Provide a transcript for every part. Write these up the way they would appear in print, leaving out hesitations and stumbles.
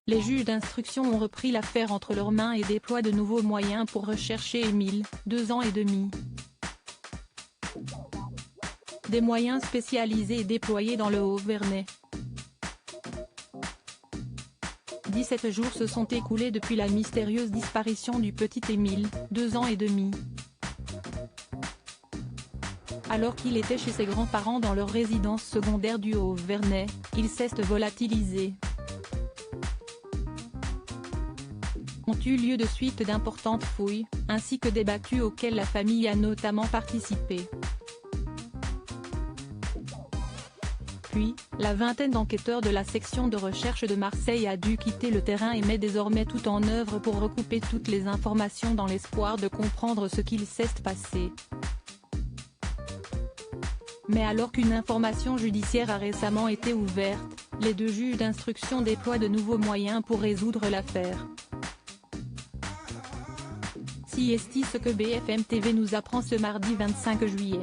Les juges d'instruction ont repris l'affaire entre leurs mains et déploient de nouveaux moyens pour rechercher Émile, 2 ans et demi. Des moyens spécialisés et déployés dans le Haut-Vernay. 17 jours se sont écoulés depuis la mystérieuse disparition du petit Émile, 2 ans et demi. Alors qu'il était chez ses grands-parents dans leur résidence secondaire du Haut-Vernay, il s'est volatilisé. Ont eu lieu de suite d'importantes fouilles, ainsi que des battues auxquelles la famille a notamment participé. Puis, la vingtaine d'enquêteurs de la section de recherche de Marseille a dû quitter le terrain et met désormais tout en œuvre pour recouper toutes les informations dans l'espoir de comprendre ce qu'il s'est passé. Mais alors qu'une information judiciaire a récemment été ouverte, les 2 juges d'instruction déploient de nouveaux moyens pour résoudre l'affaire. Si est ce que BFM TV nous apprend ce mardi 25 juillet.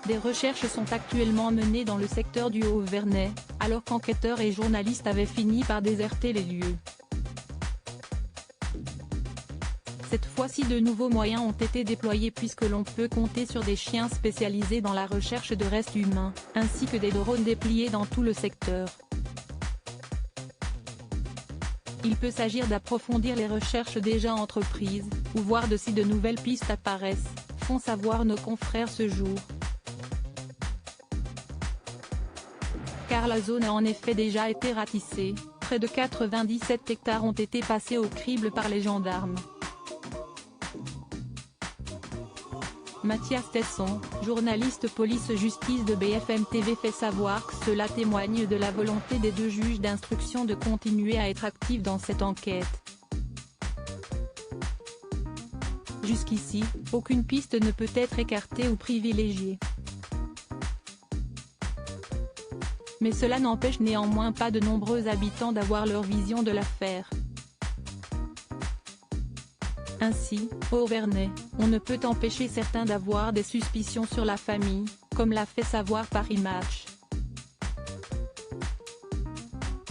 Des recherches sont actuellement menées dans le secteur du Haut-Vernay, alors qu'enquêteurs et journalistes avaient fini par déserter les lieux. Cette fois-ci de nouveaux moyens ont été déployés puisque l'on peut compter sur des chiens spécialisés dans la recherche de restes humains, ainsi que des drones dépliés dans tout le secteur. Il peut s'agir d'approfondir les recherches déjà entreprises, ou voir de si de nouvelles pistes apparaissent, font savoir nos confrères ce jour. Car la zone a en effet déjà été ratissée, près de 97 hectares ont été passés au crible par les gendarmes. Mathias Tesson, journaliste police-justice de BFM TV fait savoir que cela témoigne de la volonté des 2 juges d'instruction de continuer à être actifs dans cette enquête. Jusqu'ici, aucune piste ne peut être écartée ou privilégiée. Mais cela n'empêche néanmoins pas de nombreux habitants d'avoir leur vision de l'affaire. Ainsi, au Haut-Vernay, on ne peut empêcher certains d'avoir des suspicions sur la famille, comme l'a fait savoir Paris Match.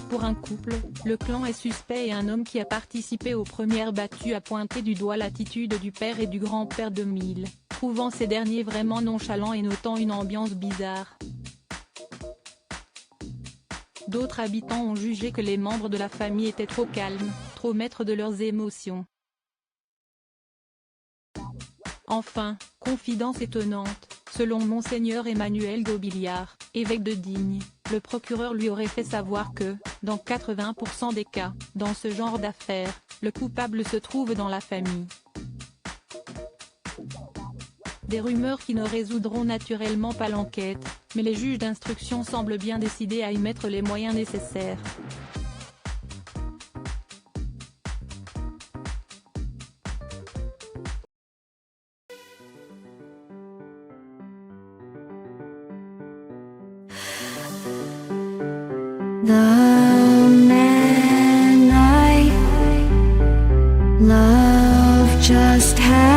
Pour un couple, le clan est suspect et un homme qui a participé aux premières battues a pointé du doigt l'attitude du père et du grand-père d'Émile, trouvant ces derniers vraiment nonchalants et notant une ambiance bizarre. D'autres habitants ont jugé que les membres de la famille étaient trop calmes, trop maîtres de leurs émotions. Enfin, confidence étonnante, selon Monseigneur Emmanuel Gaubiliard, évêque de Digne, le procureur lui aurait fait savoir que, dans 80% des cas, dans ce genre d'affaires, le coupable se trouve dans la famille. Des rumeurs qui ne résoudront naturellement pas l'enquête, mais les juges d'instruction semblent bien décidés à y mettre les moyens nécessaires. The man I love just had